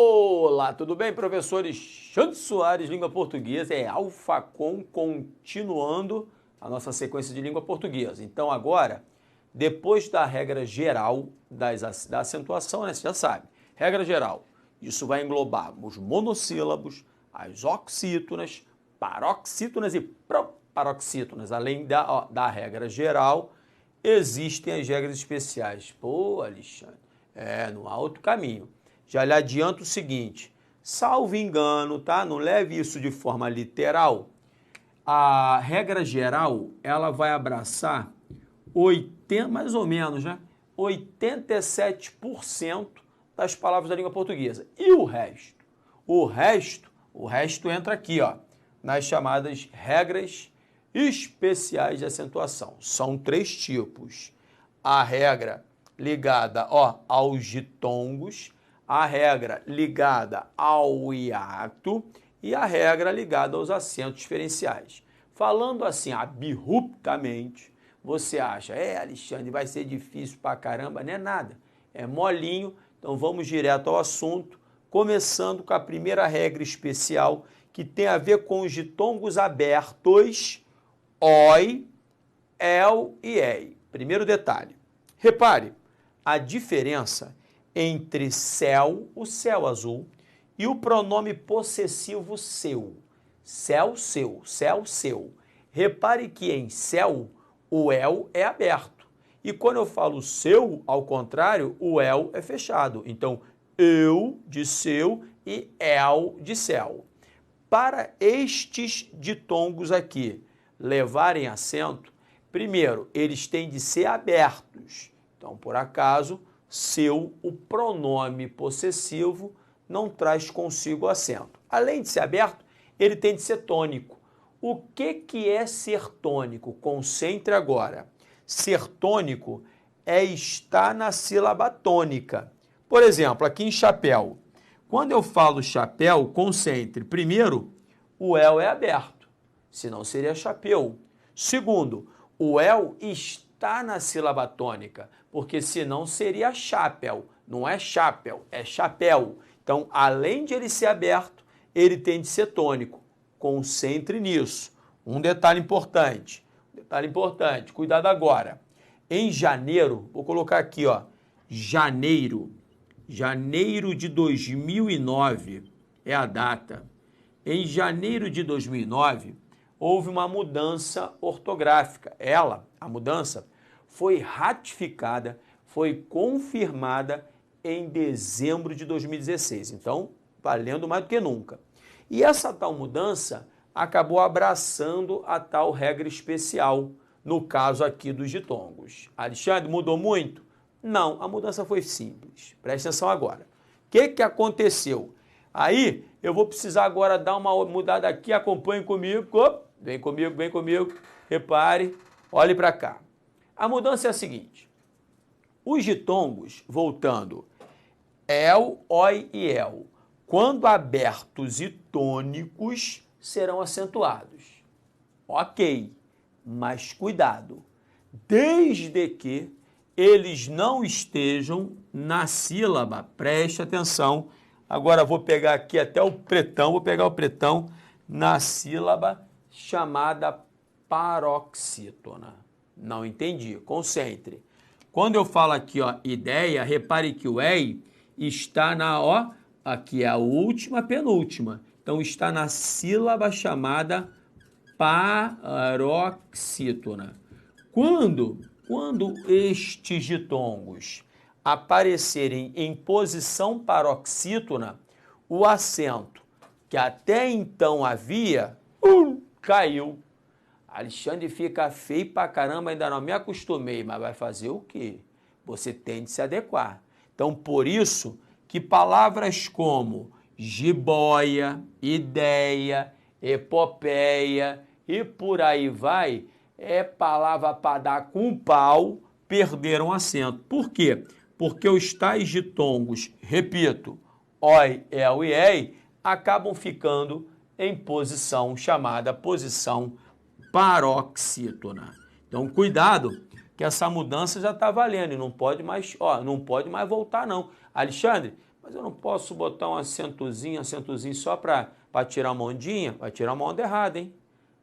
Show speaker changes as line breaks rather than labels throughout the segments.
Olá, tudo bem, professores? Xande Soares, língua portuguesa, Alfacom, continuando a nossa sequência de língua portuguesa. Então agora, depois da regra geral da acentuação, né, você já sabe, regra geral, isso vai englobar os monossílabos, as oxítonas, paroxítonas e proparoxítonas. Além da regra geral, existem as regras especiais. Pô, Alexandre, não há outro caminho. Já lhe adianto o seguinte, salvo engano, tá? Não leve isso de forma literal. A regra geral, ela vai abraçar 80, mais ou menos, né? 87% das palavras da língua portuguesa. E o resto? O resto entra aqui, ó, nas chamadas regras especiais de acentuação. São 3 tipos. A regra ligada, ó, aos ditongos, a regra ligada ao hiato e a regra ligada aos acentos diferenciais. Falando assim, abruptamente, você acha, Alexandre, vai ser difícil pra caramba? Não é nada, é molinho. Então vamos direto ao assunto, começando com a primeira regra especial, que tem a ver com os ditongos abertos, oi, el e ei. Primeiro detalhe, repare a diferença entre céu, o céu azul, e o pronome possessivo seu. Céu, seu, céu, seu. Repare que em céu, o el é aberto. E quando eu falo seu, ao contrário, o el é fechado. Então, eu de seu e el de céu. Para estes ditongos aqui levarem acento, primeiro, eles têm de ser abertos. Então, por acaso, seu, o pronome possessivo, não traz consigo acento. Além de ser aberto, ele tem de ser tônico. O que é ser tônico? Concentre agora. Ser tônico é estar na sílaba tônica. Por exemplo, aqui em chapéu. Quando eu falo chapéu, concentre. Primeiro, o el é aberto, senão seria chapéu. Segundo, o el está na sílaba tônica, porque senão seria chapéu. Não é chapéu, é chapéu. Então, além de ele ser aberto, ele tem de ser tônico. Concentre nisso. Um detalhe importante, cuidado agora. Em janeiro, vou colocar aqui, ó, janeiro de 2009 é a data. Em janeiro de 2009, houve uma mudança ortográfica. A mudança, foi ratificada, foi confirmada em dezembro de 2016. Então, valendo mais do que nunca. E essa tal mudança acabou abraçando a tal regra especial, no caso aqui dos ditongos. Alexandre, mudou muito? Não, a mudança foi simples. Preste atenção agora. O que aconteceu? Aí, eu vou precisar agora dar uma mudada aqui, acompanhe comigo. Vem comigo, repare, olhe para cá. A mudança é a seguinte, os ditongos, voltando, el, oi e el, quando abertos e tônicos, serão acentuados. Ok, mas cuidado, desde que eles não estejam na sílaba, preste atenção. Agora vou pegar aqui até o pretão, na sílaba chamada paroxítona. Não entendi, concentre. Quando eu falo aqui, ó, ideia, repare que o ei está na, ó, aqui é a última, penúltima. Então está na sílaba chamada paroxítona. Quando estes ditongos aparecerem em posição paroxítona, o acento que até então havia, caiu. Alexandre, fica feio pra caramba, ainda não me acostumei, mas vai fazer o quê? Você tem de se adequar. Então, por isso que palavras como jiboia, ideia, epopeia e por aí vai, é palavra para dar com pau, perderam acento. Por quê? Porque os tais ditongos, repito, oi, el e ei, acabam ficando em posição chamada posição paroxítona. Então, cuidado, que essa mudança já está valendo e não pode mais voltar, não. Alexandre, mas eu não posso botar um acentozinho só para tirar uma ondinha? Vai tirar uma onda errada, hein?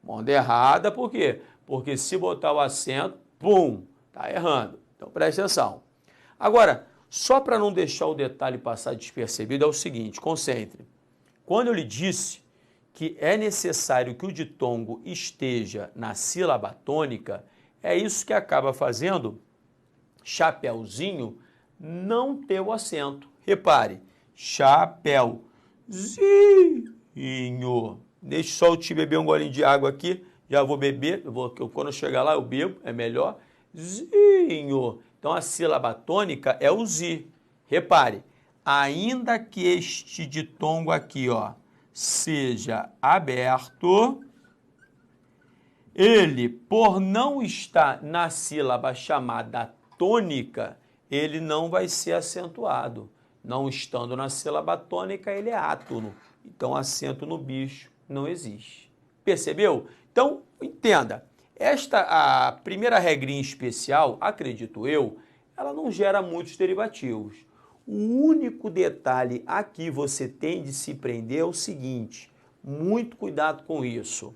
Uma onda errada por quê? Porque se botar o acento, pum, tá errando. Então preste atenção. Agora, só para não deixar o detalhe passar despercebido, é o seguinte, concentre. Quando eu lhe disse que é necessário que o ditongo esteja na sílaba tônica, é isso que acaba fazendo chapeuzinho não ter o acento. Repare, chapeuzinho. Deixa só eu te beber um golinho de água aqui, já vou beber, quando eu chegar lá eu bebo, é melhor. Zinho. Então a sílaba tônica é o zi. Repare, ainda que este ditongo aqui, ó, seja aberto, ele, por não estar na sílaba chamada tônica, ele não vai ser acentuado. Não estando na sílaba tônica, ele é átono. Então, acento no bicho não existe. Percebeu? Então, entenda. A primeira regrinha especial, acredito eu, ela não gera muitos derivativos. O único detalhe aqui você tem de se prender é o seguinte, muito cuidado com isso.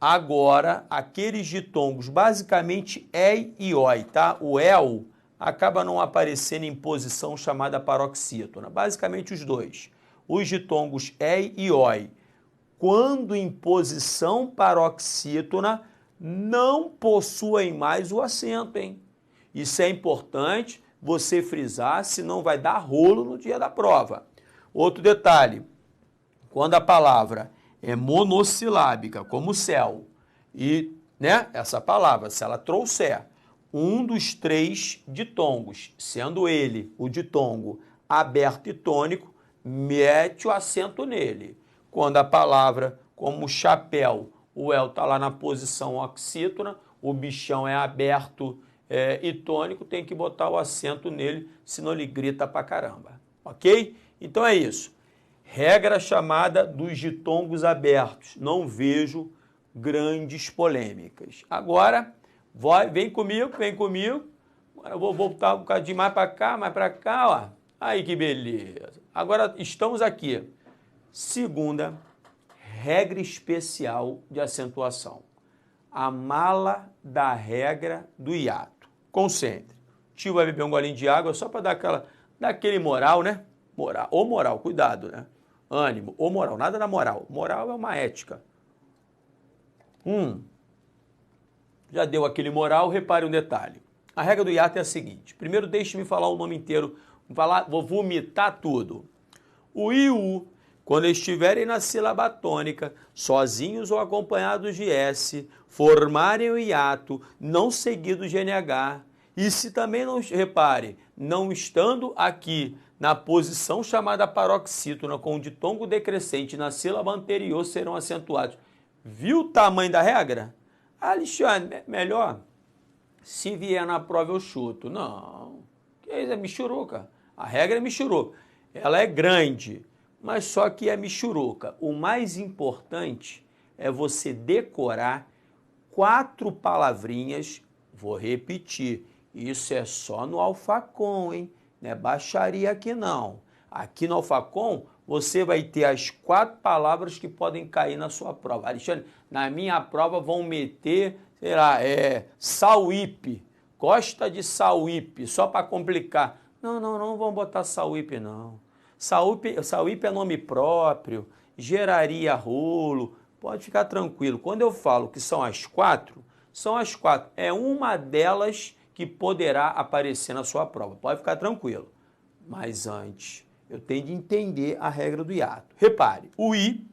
Agora, aqueles ditongos, basicamente E e OI, tá? O EL acaba não aparecendo em posição chamada paroxítona. Basicamente os dois. Os ditongos E e OI, quando em posição paroxítona, não possuem mais o acento, hein? Isso é importante você frisar, senão vai dar rolo no dia da prova. Outro detalhe, quando a palavra é monossilábica, como céu, e essa palavra, se ela trouxer um dos três ditongos, sendo ele o ditongo aberto e tônico, mete o acento nele. Quando a palavra, como chapéu, o El está lá na posição oxítona, o bichão é aberto e tônico, tem que botar o acento nele, senão ele grita pra caramba. Ok? Então é isso. Regra chamada dos ditongos abertos. Não vejo grandes polêmicas. Agora, vem comigo. Agora eu vou voltar um bocadinho mais para cá, ó. Aí que beleza. Agora estamos aqui. Segunda regra especial de acentuação. A mala da regra do hiato. Concentre. O tio vai beber um golinho de água só para dar aquele moral, né? Moral, cuidado, né? Ânimo, ou moral, nada da moral. Moral é uma ética. Já deu aquele moral, repare um detalhe. A regra do hiato é a seguinte. Primeiro, deixe-me falar o nome inteiro. Vou vomitar tudo. O I e o U, quando estiverem na sílaba tônica, sozinhos ou acompanhados de S, formarem o hiato, não seguidos de NH. E se também não, repare, não estando aqui na posição chamada paroxítona com o ditongo decrescente na sílaba anterior serão acentuados. Viu o tamanho da regra? Alexandre, melhor se vier na prova eu chuto. Não, que isso é michuruca. A regra é michuruca. Ela é grande, mas só que é michuruca. O mais importante é você decorar 4 palavrinhas. Vou repetir, isso é só no Alfacom, hein? Não é baixaria aqui não. Aqui no Alfacom você vai ter as 4 palavras que podem cair na sua prova. Alexandre, na minha prova vão meter, sei lá, Sauípe. Gosta de Sauípe, só para complicar. Não vão botar Sauípe não. Sauípe é nome próprio, geraria rolo, pode ficar tranquilo. Quando eu falo que são as 4, são as 4. É uma delas que poderá aparecer na sua prova. Pode ficar tranquilo. Mas antes, eu tenho de entender a regra do hiato. Repare, o I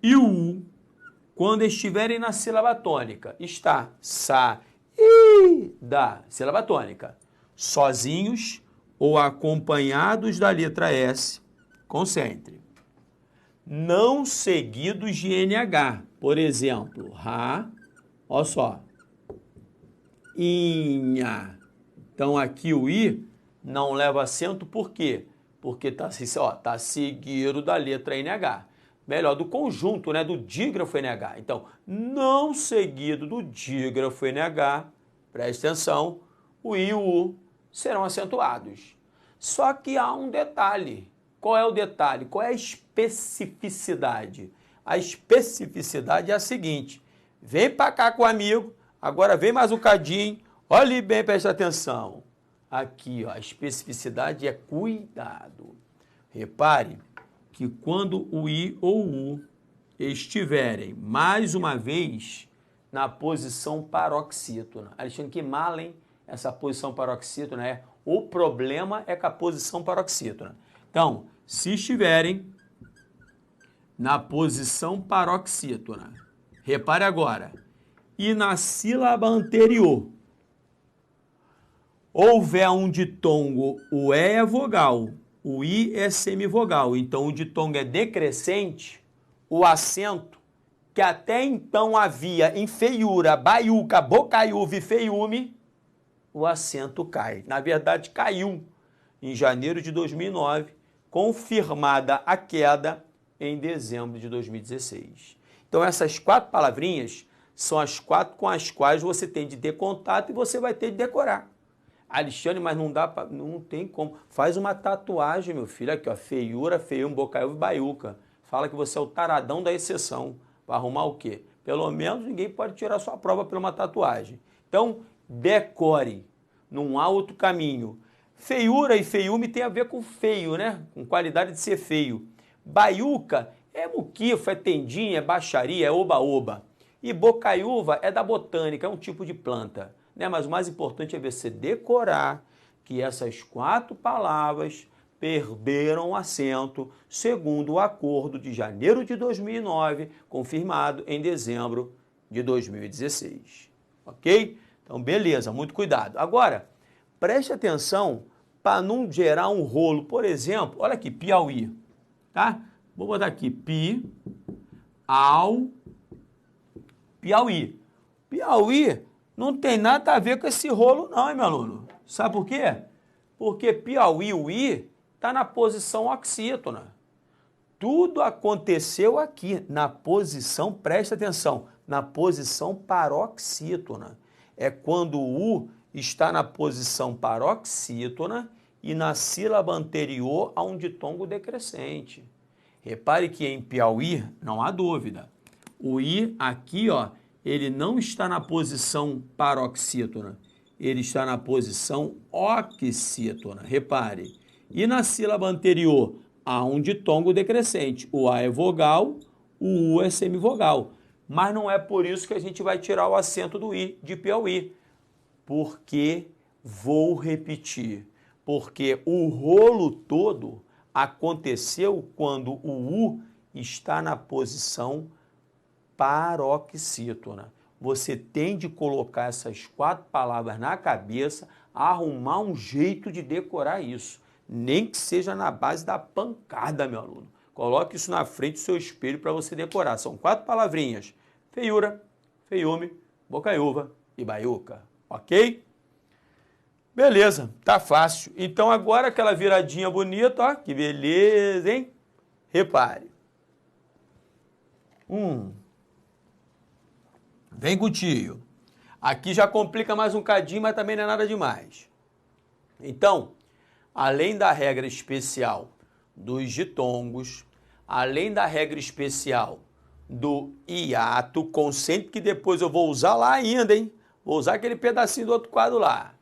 e o U, quando estiverem na sílaba tônica, está saída, sílaba tônica, sozinhos ou acompanhados da letra S, concentre. Não seguidos de NH. Por exemplo, Rá, olha só, Inha. Então aqui o I não leva acento, por quê? Porque tá seguido da letra NH. Melhor, do conjunto, né? Do dígrafo NH. Então, não seguido do dígrafo NH, preste atenção, o I e o U serão acentuados. Só que há um detalhe. Qual é o detalhe? Qual é a especificidade? A especificidade é a seguinte: vem para cá com o amigo, agora vem mais um cadinho, olhe bem, preste atenção. Aqui, ó, a especificidade é cuidado. Repare que quando o I ou o U estiverem, mais uma vez, na posição paroxítona. Alexandre, que mal, hein? Essa posição paroxítona é... O problema é com a posição paroxítona. Então, se estiverem na posição paroxítona, repare agora, e na sílaba anterior houver um ditongo, o E é vogal, o I é semivogal, então o ditongo é decrescente, o acento que até então havia em feiura, baiuca, bocaiúva e feiume, o acento cai. Na verdade, caiu em janeiro de 2009, confirmada a queda em dezembro de 2016. Então, essas 4 palavrinhas são as 4 com as quais você tem de ter contato e você vai ter de decorar. Alexandre, mas não dá pra, não tem como. Faz uma tatuagem, meu filho, aqui, ó, feiura, feiume, bocaiúva e baiuca. Fala que você é o taradão da exceção. Vai arrumar o quê? Pelo menos ninguém pode tirar sua prova por uma tatuagem. Então, decore. Não há outro caminho. Feiura e feiume tem a ver com feio, né? Com qualidade de ser feio. Baiuca é muquifo, é tendinha, é baixaria, é oba-oba. E bocaiúva é da botânica, é um tipo de planta. Né? Mas o mais importante é você decorar que essas 4 palavras perderam acento segundo o acordo de janeiro de 2009, confirmado em dezembro de 2016. Ok? Então, beleza, muito cuidado. Agora, preste atenção para não gerar um rolo. Por exemplo, olha aqui, Piauí, tá? Vou botar aqui, Piauí. Piauí não tem nada a ver com esse rolo não, hein, meu aluno? Sabe por quê? Porque Piauí, o I, está na posição oxítona. Tudo aconteceu aqui, na posição, presta atenção, na posição paroxítona. É quando o U está na posição paroxítona e na sílaba anterior há um ditongo decrescente. Repare que em Piauí não há dúvida. O I aqui, ó, ele não está na posição paroxítona, ele está na posição oxítona. Repare. E na sílaba anterior há um ditongo decrescente. O A é vogal, o U é semivogal. Mas não é por isso que a gente vai tirar o acento do I de Piauí. Porque, vou repetir, porque o rolo todo aconteceu quando o U está na posição paroxítona. Você tem de colocar essas 4 palavras na cabeça, arrumar um jeito de decorar isso. Nem que seja na base da pancada, meu aluno. Coloque isso na frente do seu espelho para você decorar. São 4 palavrinhas: feiura, feiume, bocaiúva e baiuca. Ok? Beleza, tá fácil. Então agora aquela viradinha bonita, ó, que beleza, hein? Repare. Vem com o tio. Aqui já complica mais um cadinho, mas também não é nada demais. Então, além da regra especial dos ditongos, além da regra especial do hiato, concentre que depois eu vou usar lá ainda, hein? Vou usar aquele pedacinho do outro quadro lá.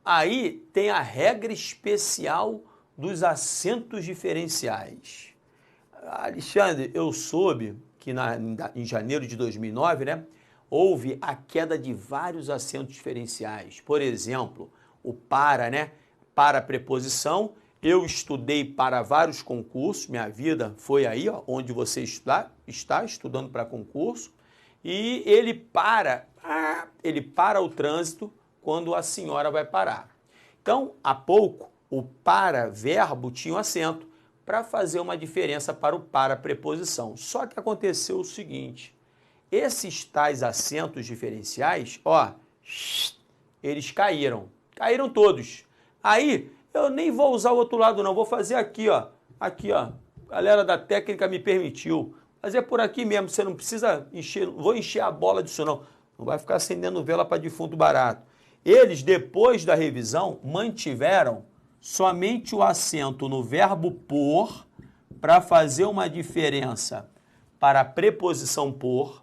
Aí tem a regra especial dos acentos diferenciais. Alexandre, eu soube que em janeiro de 2009, né, houve a queda de vários acentos diferenciais. Por exemplo, o para, né? Para preposição. Eu estudei para vários concursos, minha vida foi aí, ó, onde você está estudando para concurso, e ele para o trânsito quando a senhora vai parar. Então, há pouco, o para verbo tinha um acento para fazer uma diferença para o para preposição. Só que aconteceu o seguinte, esses tais acentos diferenciais, ó, eles caíram todos. Aí, eu nem vou usar o outro lado não, vou fazer aqui, ó, galera da técnica me permitiu, fazer por aqui mesmo, você não precisa encher, não vou encher a bola disso não vai ficar acendendo vela para defunto barato. Eles, depois da revisão, mantiveram somente o acento no verbo por para fazer uma diferença para a preposição por,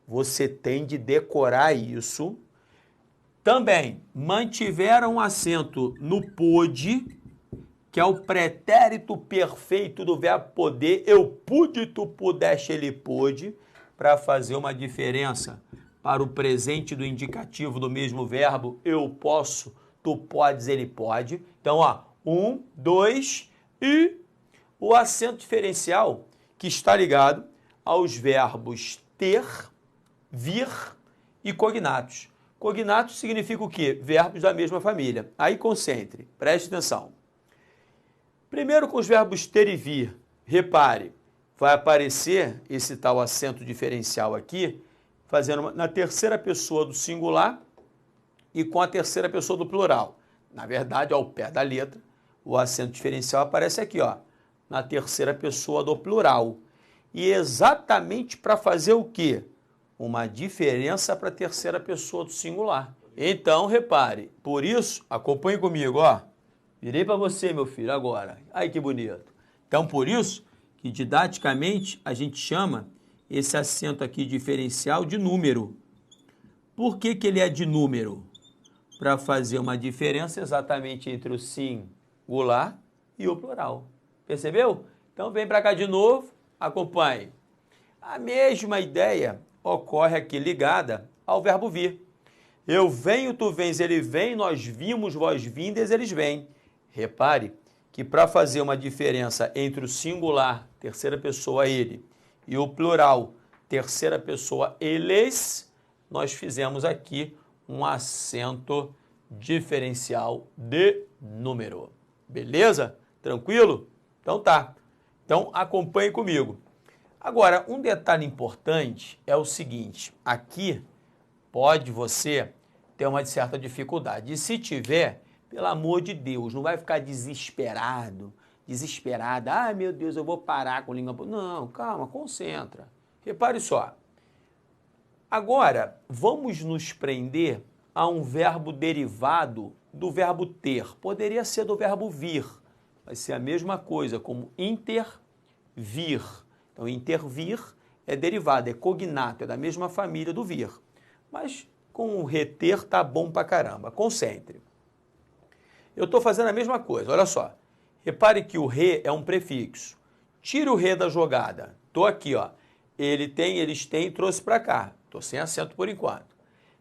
você tem de decorar isso. Também mantiveram acento no pôde, que é o pretérito perfeito do verbo poder. Eu pude, tu pudeste, ele pôde, para fazer uma diferença para o presente do indicativo do mesmo verbo. Eu posso, tu podes, ele pode. Então, ó, 1, 2 e o acento diferencial que está ligado aos verbos ter, vir e cognatos. Cognatos significa o quê? Verbos da mesma família. Aí concentre, preste atenção. Primeiro com os verbos ter e vir, repare, vai aparecer esse tal acento diferencial aqui, fazendo na terceira pessoa do singular e com a terceira pessoa do plural. Na verdade, ao pé da letra, o acento diferencial aparece aqui, ó, na terceira pessoa do plural. E exatamente para fazer o quê? Uma diferença para a terceira pessoa do singular. Então, repare, por isso, acompanhe comigo, ó. Virei para você, meu filho, agora. Ai, que bonito. Então, por isso que didaticamente a gente chama esse acento aqui diferencial de número. Por que que ele é de número? Para fazer uma diferença exatamente entre o singular e o plural. Percebeu? Então, vem para cá de novo, acompanhe. A mesma ideia ocorre aqui ligada ao verbo vir. Eu venho, tu vens, ele vem, nós vimos, vós vindes, eles vêm. Repare que para fazer uma diferença entre o singular, terceira pessoa, ele, e o plural, terceira pessoa, eles, nós fizemos aqui um acento diferencial de número. Beleza? Tranquilo? Então tá. Então acompanhe comigo. Agora, um detalhe importante é o seguinte, aqui pode você ter uma certa dificuldade. E se tiver, pelo amor de Deus, não vai ficar desesperada. Ah, meu Deus, eu vou parar com língua... Não, calma, concentra. Repare só. Agora, vamos nos prender a um verbo derivado do verbo ter. Poderia ser do verbo vir. Vai ser a mesma coisa, como intervir. Então, intervir é derivado, é cognato, é da mesma família do vir. Mas com o reter tá bom pra caramba. Concentre. Eu estou fazendo a mesma coisa, olha só. Repare que o re é um prefixo. Tira o re da jogada. Estou aqui, ó. Ele tem, eles têm, trouxe para cá. Estou sem acento por enquanto.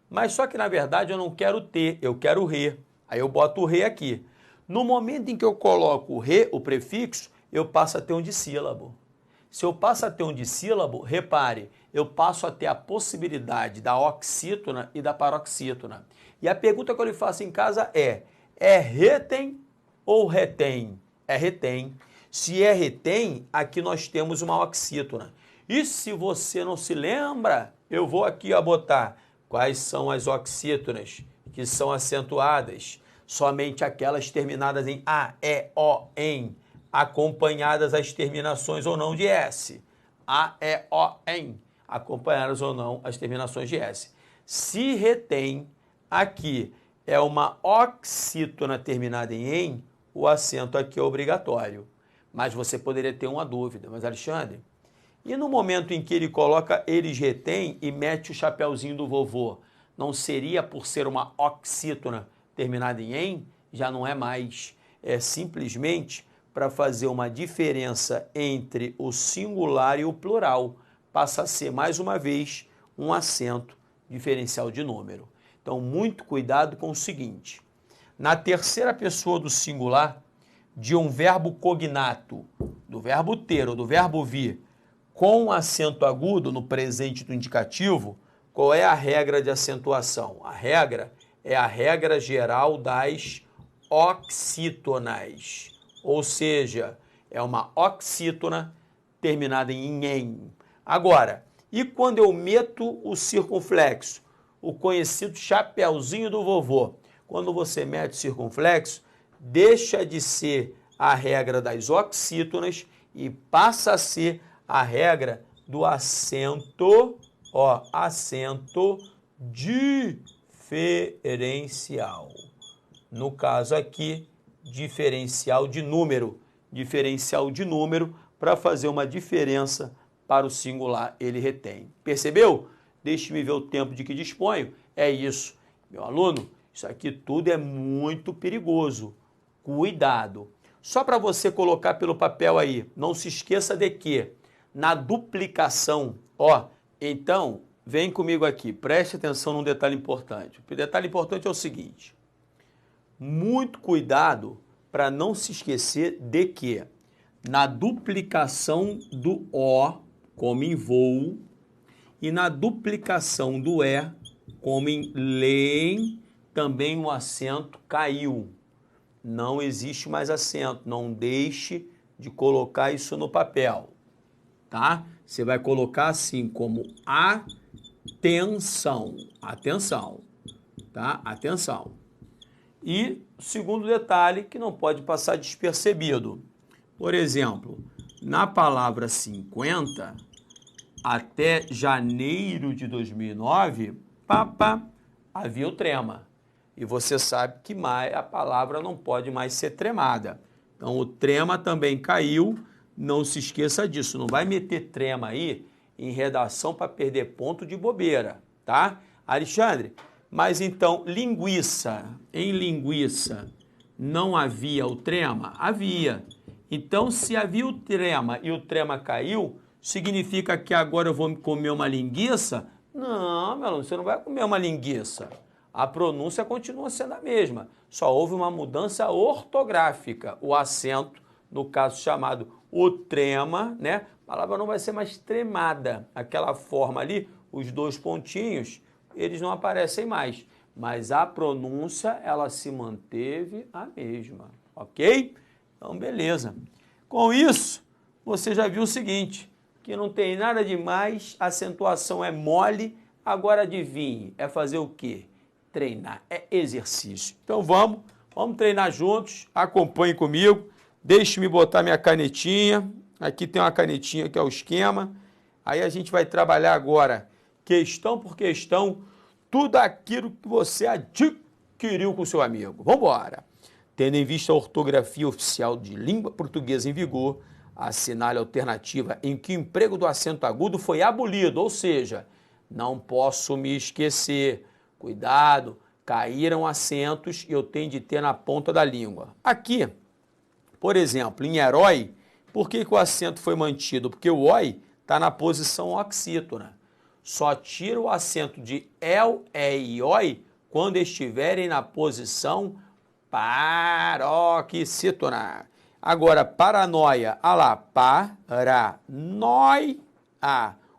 Mas só que, na verdade, eu não quero ter, eu quero o re. Aí eu boto o re aqui. No momento em que eu coloco o re, o prefixo, eu passo a ter um dissílabo. Se eu passo a ter um dissílabo, repare, eu passo a ter a possibilidade da oxítona e da paroxítona. E a pergunta que eu lhe faço em casa é retém ou retém? É retém. Se é retém, aqui nós temos uma oxítona. E se você não se lembra, eu vou aqui botar quais são as oxítonas que são acentuadas. Somente aquelas terminadas em A, E, O, em, acompanhadas as terminações ou não de S. A, E, O, em, acompanhadas ou não as terminações de S. Se retém, aqui é uma oxítona terminada em, o acento aqui é obrigatório. Mas você poderia ter uma dúvida, mas Alexandre, e no momento em que ele coloca eles retém e mete o chapeuzinho do vovô, não seria por ser uma oxítona terminada em, já não é mais. É simplesmente para fazer uma diferença entre o singular e o plural. Passa a ser, mais uma vez, um acento diferencial de número. Então, muito cuidado com o seguinte. Na terceira pessoa do singular, de um verbo cognato, do verbo ter ou do verbo vir, com acento agudo no presente do indicativo, qual é a regra de acentuação? A regra é a regra geral das oxítonas. Ou seja, é uma oxítona terminada em em. Agora, e quando eu meto o circunflexo? O conhecido chapeuzinho do vovô. Quando você mete o circunflexo, deixa de ser a regra das oxítonas e passa a ser a regra do acento, ó, acento diferencial. No caso aqui, diferencial de número. Diferencial de número para fazer uma diferença para o singular ele retém. Percebeu? Deixe-me ver o tempo de que disponho. É isso. Meu aluno, isso aqui tudo é muito perigoso. Cuidado. Só para você colocar pelo papel aí, não se esqueça de que na duplicação, ó, então, vem comigo aqui, preste atenção num detalhe importante. O detalhe importante é o seguinte, muito cuidado para não se esquecer de que na duplicação do O, como em voo, e na duplicação do E, como em leem, também o acento caiu. Não existe mais acento, não deixe de colocar isso no papel, tá? Você vai colocar assim como atenção, atenção, tá? Atenção. E segundo detalhe que não pode passar despercebido. Por exemplo, na palavra 50, até janeiro de 2009, havia o trema. E você sabe que a palavra não pode mais ser tremada. Então, o trema também caiu. Não se esqueça disso. Não vai meter trema aí em redação para perder ponto de bobeira, tá? Alexandre, mas então, linguiça. Em linguiça não havia o trema? Havia. Então, se havia o trema e o trema caiu, significa que agora eu vou comer uma linguiça? Não, meu aluno, você não vai comer uma linguiça. A pronúncia continua sendo a mesma, só houve uma mudança ortográfica. O acento, no caso chamado o trema, né? A palavra não vai ser mais tremada. Aquela forma ali, os dois pontinhos, eles não aparecem mais. Mas a pronúncia, ela se manteve a mesma, ok? Então, beleza. Com isso, você já viu o seguinte, que não tem nada de mais, a acentuação é mole, agora adivinhe, é fazer o quê? Treinar, é exercício. Então vamos treinar juntos, acompanhe comigo, deixe-me botar minha canetinha, aqui tem uma canetinha que é o esquema, aí a gente vai trabalhar agora, questão por questão, tudo aquilo que você adquiriu com seu amigo. Vamos embora. Tendo em vista a ortografia oficial de língua portuguesa em vigor, assinale a alternativa em que o emprego do acento agudo foi abolido, ou seja, não posso me esquecer. Cuidado, caíram acentos e eu tenho de ter na ponta da língua. Aqui, por exemplo, em herói, por que o acento foi mantido? Porque o oi está na posição oxítona. Só tira o acento de el, é e oi quando estiverem na posição paroxítona. Agora, paranoia, olha lá, paranoia.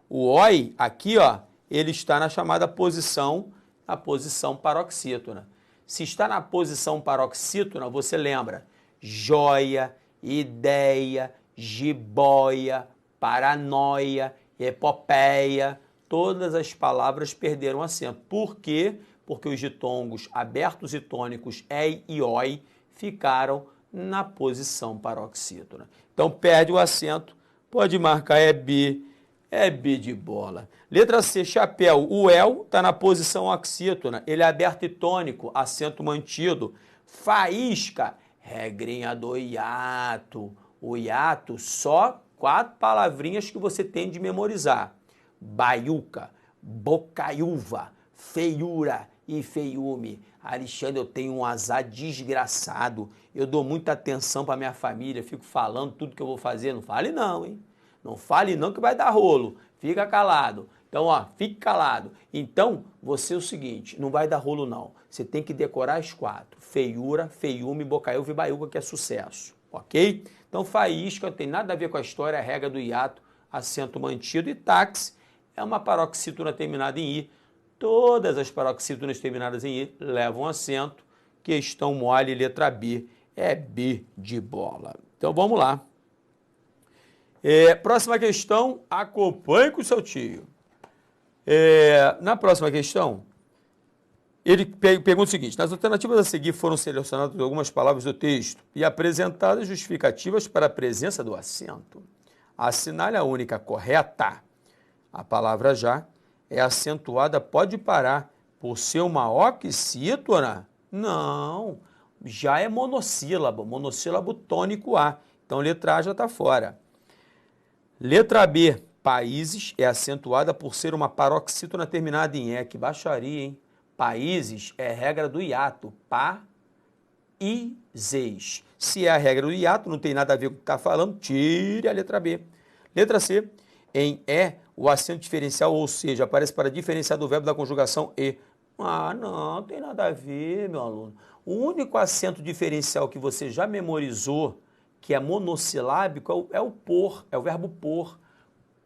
O oi aqui, ó, ele está na chamada posição, a posição paroxítona. Se está na posição paroxítona, você lembra, joia, ideia, jiboia, paranoia, epopeia, todas as palavras perderam acento. Por quê? Porque os ditongos abertos e tônicos ei e oi ficaram na posição paroxítona. Então perde o acento, pode marcar é B de bola. Letra C, chapéu. O el está na posição oxítona, ele é aberto e tônico, acento mantido. Faísca, regrinha do hiato. O hiato, só 4 palavrinhas que você tem de memorizar. Baiuca, bocaiúva, feiura e feiume. Alexandre, eu tenho um azar desgraçado. Eu dou muita atenção para minha família, fico falando tudo que eu vou fazer. Não fale não, hein? Não fale não que vai dar rolo. Fica calado. Então, ó, fique calado. Então, você é o seguinte, não vai dar rolo não. Você tem que decorar as 4. Feiura, feiume, bocaiúva e baiuca, que é sucesso. Ok? Então, faísca não tem nada a ver com a história, a regra do hiato, acento mantido. E táxi é uma paroxítona terminada em I. Todas as paroxítonas terminadas em I levam acento. Questão mole, letra B, é B de bola. Então, vamos lá. Próxima questão, acompanhe com o seu tio. Na próxima questão, ele pergunta o seguinte, nas alternativas a seguir foram selecionadas algumas palavras do texto e apresentadas justificativas para a presença do acento. Assinale a única correta. A palavra já é acentuada, pode parar, por ser uma oxítona? Não, já é monossílabo tônico A. Então, letra A já está fora. Letra B, países, é acentuada por ser uma paroxítona terminada em E. Que baixaria, hein? Países é regra do hiato. Pa-i-zes. Se é a regra do hiato, não tem nada a ver com o que está falando, tire a letra B. Letra C, em E, o acento diferencial, ou seja, aparece para diferenciar do verbo da conjugação E. Ah, não tem nada a ver, meu aluno. O único acento diferencial que você já memorizou, que é monossilábico, é o por, é o verbo por.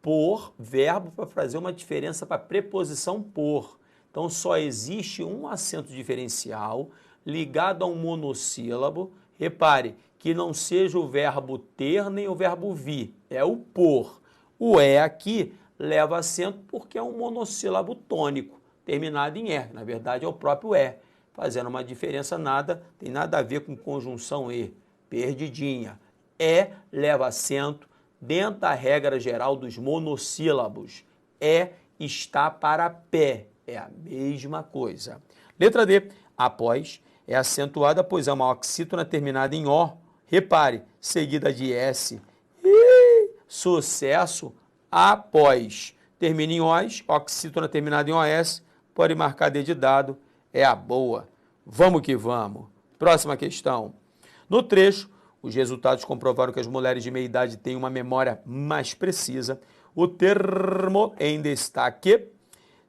Por, verbo para fazer uma diferença para a preposição por. Então, só existe um acento diferencial ligado a um monossílabo. Repare que não seja o verbo ter nem o verbo vir, é o por. O é aqui leva acento porque é um monossílabo tônico, terminado em é. Na verdade, é o próprio é, fazendo uma diferença tem nada a ver com conjunção e, perdidinha. É leva acento dentro da regra geral dos monossílabos. É está para pé, é a mesma coisa. Letra D, após, é acentuada, pois é uma oxítona terminada em O. Repare, seguida de S. Sucesso após. Termina em OS, oxítona terminada em OS, pode marcar D de dado, é a boa. Vamos que vamos. Próxima questão. No trecho, os resultados comprovaram que as mulheres de meia idade têm uma memória mais precisa. O termo em destaque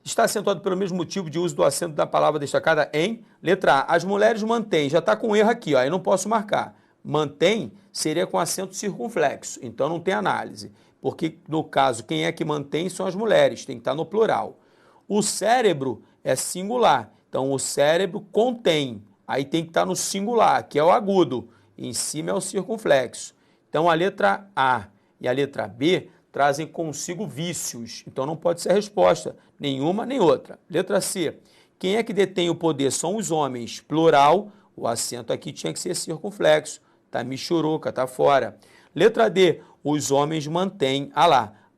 está acentuado pelo mesmo motivo de uso do acento da palavra destacada em letra A. As mulheres mantêm, já está com erro aqui, ó, eu não posso marcar. Mantém seria com acento circunflexo, então não tem análise. Porque, no caso, quem é que mantém são as mulheres, tem que estar no plural. O cérebro é singular, então o cérebro contém, aí tem que estar no singular, que é o agudo, em cima é o circunflexo. Então a letra A e a letra B trazem consigo vícios, então não pode ser a resposta, nenhuma nem outra. Letra C, quem é que detém o poder? São os homens, plural, o acento aqui tinha que ser circunflexo, tá michuruca, tá fora. Letra D, os homens mantêm,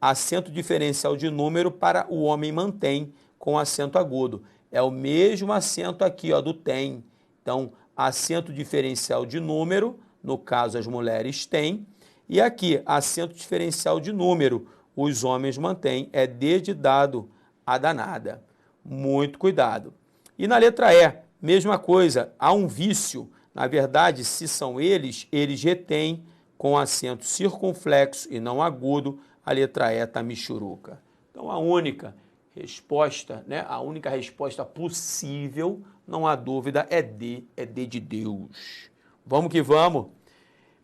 acento diferencial de número para o homem mantém com acento agudo. É o mesmo acento aqui, ó, do tem. Então, acento diferencial de número, no caso as mulheres têm, e aqui, acento diferencial de número, os homens mantêm, é D de dado, a danada. Muito cuidado. E na letra E, mesma coisa, há um vício. Na verdade, se são eles retêm com acento circunflexo e não agudo, a letra E está michuruca. Então, a única resposta, né, a única resposta possível, não há dúvida, é D de Deus. Vamos que vamos.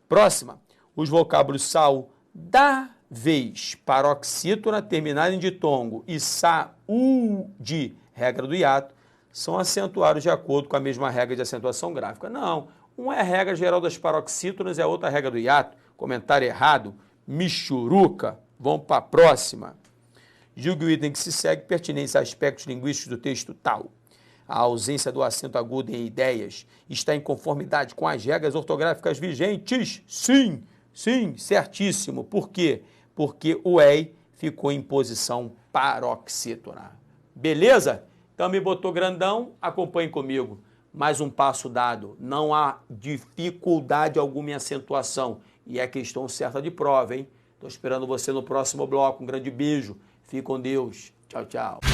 Próxima, os vocábulos saudáveis, paroxítona terminada em ditongo e saúde, regra do hiato, são acentuados de acordo com a mesma regra de acentuação gráfica. Não, uma é a regra geral das paroxítonas e a outra a regra do hiato. Comentário errado, michuruca. Vamos para a próxima. Julgue o item que se segue pertinente a aspectos linguísticos do texto tal. A ausência do acento agudo em ideias está em conformidade com as regras ortográficas vigentes? Sim, certíssimo. Por quê? Porque o EI ficou em posição paroxítona. Beleza? Então me botou grandão, acompanhe comigo. Mais um passo dado, não há dificuldade alguma em acentuação. E é questão certa de prova, hein? Estou esperando você no próximo bloco. Um grande beijo. Fique com Deus. Tchau, tchau.